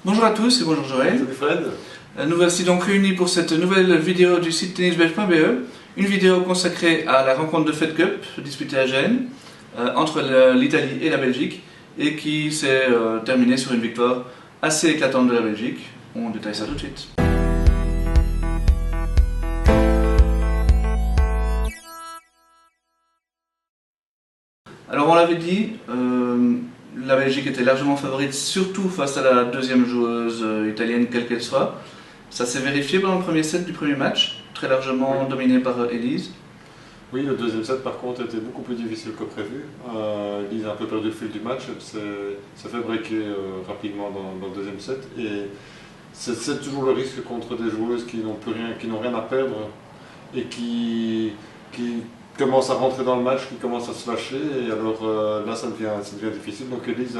Bonjour à tous et bonjour Joël. Salut Fred. Nous voici donc réunis pour cette nouvelle vidéo du site tennisbelge.be, une vidéo consacrée à la rencontre de Fed Cup disputée à Gênes entre l'Italie et la Belgique et qui s'est terminée sur une victoire assez éclatante de la Belgique. On détaille ça tout de suite. Alors on l'avait dit, la Belgique était largement favorite, surtout face à la deuxième joueuse italienne, quelle qu'elle soit. Ça s'est vérifié pendant le premier set du premier match, très largement dominé par Elise. Oui, le deuxième set par contre était beaucoup plus difficile que prévu. Elise a un peu perdu le fil du match, elle s'est fait breaker rapidement dans le deuxième set. Et c'est toujours le risque contre des joueuses qui n'ont plus rien, qui n'ont rien à perdre et qui commencent à rentrer dans le match, qui commencent à se lâcher. Et alors là, ça devient difficile. Donc Elise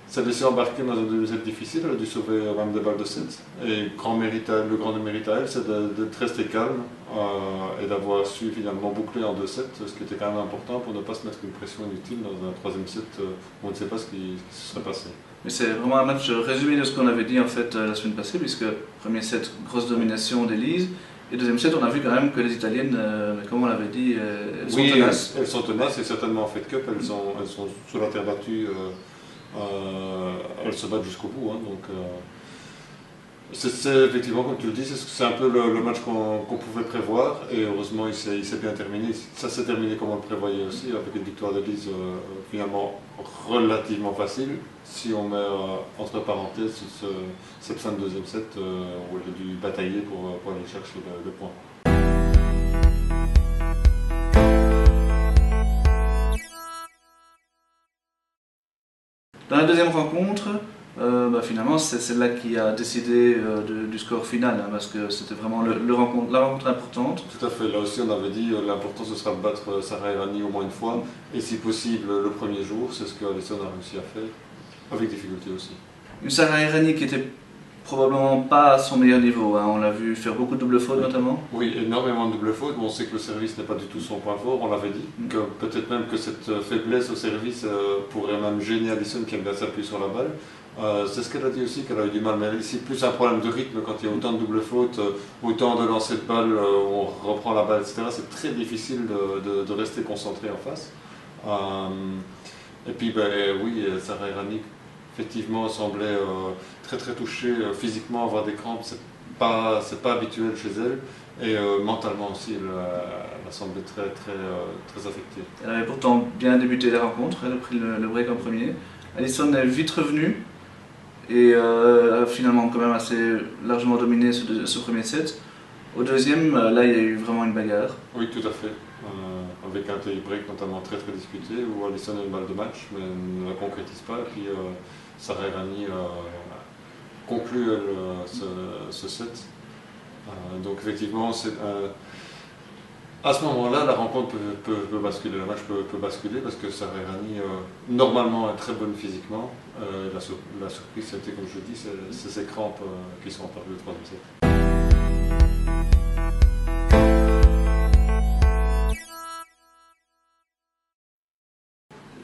s'est laissée embarquer dans un deuxième set difficile, elle a dû sauver même des balles de 7. Et le grand mérite à elle, c'est d'être restée calme et d'avoir su finalement boucler en 2 sets, ce qui était quand même important pour ne pas se mettre une pression inutile dans un troisième set où on ne sait pas ce qui se serait passé. Mais c'est vraiment un match résumé de ce qu'on avait dit en fait la semaine passée, puisque premier set, grosse domination d'Elise, et deuxième set, on a vu quand même que les Italiennes, comme on l'avait dit, elles sont tenaces. Elles sont tenaces et certainement en Fed Cup, elles sont sur la terre battue. Elles se battent jusqu'au bout. Donc, c'est effectivement, comme tu le dis, c'est un peu le match qu'on pouvait prévoir. Et heureusement, il s'est bien terminé. Ça s'est terminé comme on le prévoyait aussi, avec une victoire d'Elise finalement relativement facile. Si on met entre parenthèses cette fin de deuxième set où elle a dû batailler pour aller chercher le point. Dans la deuxième rencontre, finalement c'est celle-là qui a décidé du score final, parce que c'était vraiment la rencontre importante. Tout à fait, là aussi on avait dit l'important ce sera de battre Sarah Errani au moins une fois, et si possible le premier jour, c'est ce qu'Alison a réussi à faire, avec difficulté aussi. Une Sarah Errani qui était probablement pas à son meilleur niveau, on l'a vu faire beaucoup de double fautes notamment. Oui, énormément de double fautes, on sait que le service n'est pas du tout son point fort, on l'avait dit, que peut-être même que cette faiblesse au service pourrait même gêner Alison qui aime bien s'appuyer sur la balle. C'est ce qu'elle a dit aussi, qu'elle a eu du mal, mais ici plus un problème de rythme quand il y a autant de double fautes, autant de lancers de balles où on reprend la balle, etc. C'est très difficile de rester concentré en face. Et puis oui, Sarah Errani effectivement semblait très touchée physiquement, avoir des crampes, c'est pas habituel chez elle, et mentalement aussi elle a semblé très affectée. Elle avait pourtant bien débuté la rencontre, elle a pris le break en premier. Alison est vite revenue et a finalement quand même assez largement dominé ce premier set. Au deuxième, là il y a eu vraiment une bagarre. Oui, tout à fait. Avec un tie-break notamment très disputé où Alison a une balle de match mais ne la concrétise pas, et puis Sarah Errani conclut ce set. Donc effectivement, à ce moment-là, la rencontre peut basculer, le match peut basculer parce que Sarah Errani, normalement, est très bonne physiquement. La surprise, c'était, comme je dis, c'est ses crampes qui sont apparues au troisième set.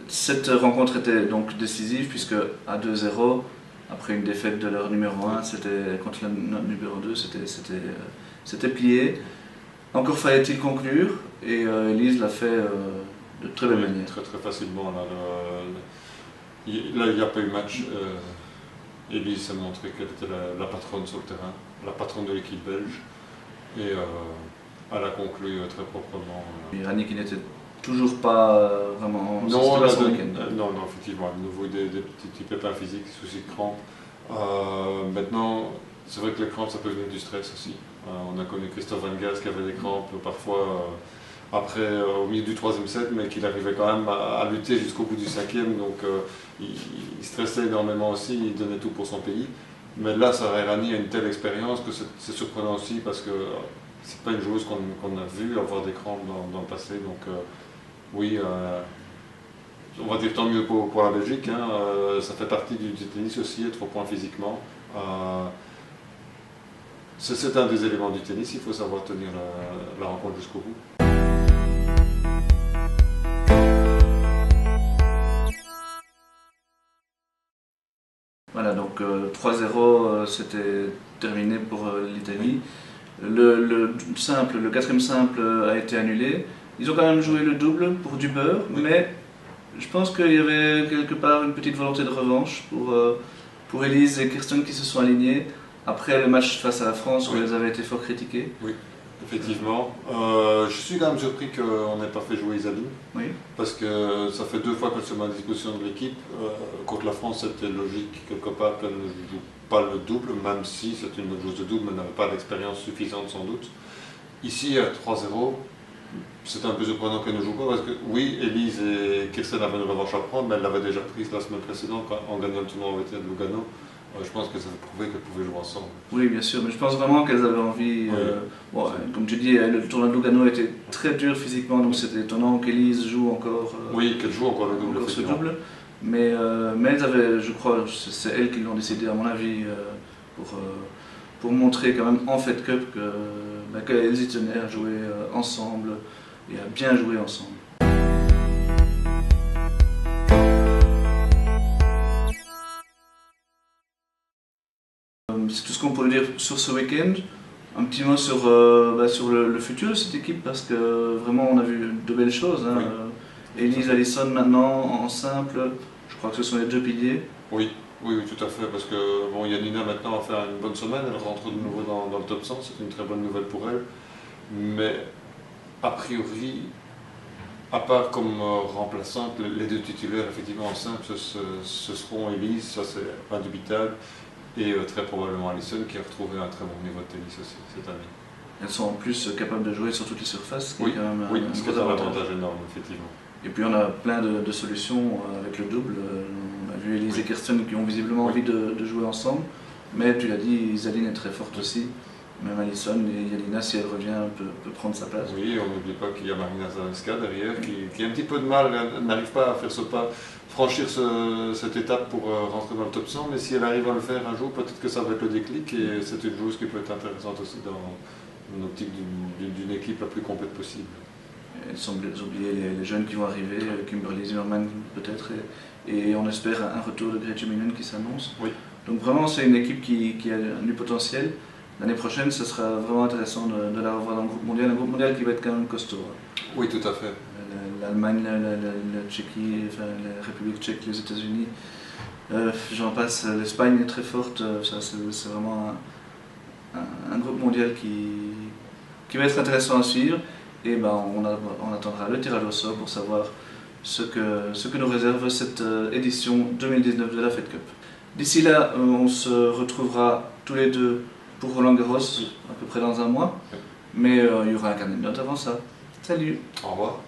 Cette rencontre était donc décisive puisque à 2-0, après une défaite de leur numéro 1, contre le numéro 2, c'était plié. Encore fallait-il conclure et Elise l'a fait de très belle manière. Très facilement. Là, il n'y a pas eu match. Elise s'est montré qu'elle était la patronne sur le terrain, la patronne de l'équipe belge. Et elle a conclu très proprement. Errani qui n'était toujours pas vraiment non, effectivement, à nouveau des petits pépins physiques, soucis de crampes. Maintenant, c'est vrai que les crampes, ça peut venir du stress aussi. On a connu Christophe Van Gaas qui avait des crampes parfois au milieu du troisième set, mais qu'il arrivait quand même à lutter jusqu'au bout du cinquième. Donc il stressait énormément aussi, il donnait tout pour son pays. Mais là, Sarah Errani a une telle expérience que c'est surprenant aussi parce que c'est pas une joueuse qu'on a vu avoir des crampes dans le passé. Donc oui, on va dire tant mieux pour la Belgique. Ça fait partie du tennis aussi, être au point physiquement. C'est un des éléments du tennis, il faut savoir tenir la rencontre jusqu'au bout. Voilà, donc 3-0, c'était terminé pour l'Italie. Le quatrième simple a été annulé. Ils ont quand même joué le double pour du beurre, mais je pense qu'il y avait quelque part une petite volonté de revanche pour Elise et Kirsten qui se sont alignés après le match face à la France où elles avaient été fort critiquées. Oui, effectivement. Je suis quand même surpris qu'on n'ait pas fait jouer Isaline. Oui. Parce que ça fait 2 fois qu'elle se met à disposition de l'équipe. Contre la France, c'était logique quelque part qu'elle ne joue pas le double, même si c'est une bonne joueuse de double, mais elle n'avait pas d'expérience suffisante sans doute. Ici, à 3-0, c'est un peu surprenant qu'elle ne joue pas parce que oui, Elise et Kirsten avaient une revanche à prendre, mais elle l'avait déjà prise la semaine précédente en gagnant le tournoi de Lugano. Je pense que ça prouvait qu'elles pouvaient jouer ensemble. Oui, bien sûr, mais je pense vraiment qu'elles avaient envie. Bon, comme tu dis, le tournoi de Lugano était très dur physiquement, donc c'était étonnant qu'Elise joue encore. Oui, qu'elle joue encore le double. Encore ce double. Mais elles avaient, je crois, c'est elles qui l'ont décidé, à mon avis, pour montrer quand même en Fed Cup qu'elles y tenaient à jouer ensemble et à bien jouer ensemble. C'est tout ce qu'on peut dire sur ce week-end. Un petit mot sur le futur de cette équipe parce que vraiment on a vu de belles choses. Hein. Oui. Elise, Alison maintenant en simple, je crois que ce sont les 2 piliers. Oui, tout à fait, parce que bon, Yanina maintenant va faire une bonne semaine, elle rentre de nouveau dans le top 100, c'est une très bonne nouvelle pour elle. Mais a priori, à part comme remplaçante, les 2 titulaires effectivement en simple, ce seront Elise, ça c'est indubitable. Et très probablement Alison qui a retrouvé un très bon niveau de tennis aussi cette année. Elles sont en plus capables de jouer sur toutes les surfaces, ce qui est quand même un avantage énorme, effectivement. Et puis on a plein de solutions avec le double. On a vu Elise et Kirsten qui ont visiblement envie de jouer ensemble. Mais tu l'as dit, Isaline est très forte aussi. Même Alison et Yelina, si elle revient, peut prendre sa place. Oui, on n'oublie pas qu'il y a Marina Zalenska derrière qui a un petit peu de mal, elle n'arrive pas à faire ce pas, franchir cette étape pour rentrer dans le top 100, mais si elle arrive à le faire un jour, peut-être que ça va être le déclic et c'est une joueuse qui peut être intéressante aussi dans l'optique d'une équipe la plus complète possible. Il semble oublier les jeunes qui vont arriver, Kimberly Zimmerman peut-être, et on espère un retour de Gretchen Minen qui s'annonce. Oui. Donc vraiment c'est une équipe qui a du potentiel. L'année prochaine, ce sera vraiment intéressant de la revoir dans le groupe mondial, un groupe mondial qui va être quand même costaud. Oui, tout à fait. L'Allemagne, la Tchéquie, enfin, la République tchèque, les États-Unis, j'en passe, l'Espagne est très forte, c'est vraiment un groupe mondial qui va être intéressant à suivre. Et on attendra le tirage au sort pour savoir ce que nous réserve cette édition 2019 de la Fed Cup. D'ici là, on se retrouvera tous les deux pour Roland Garros, à peu près dans un mois. Mais il y aura un carnet de notes avant ça. Salut! Au revoir!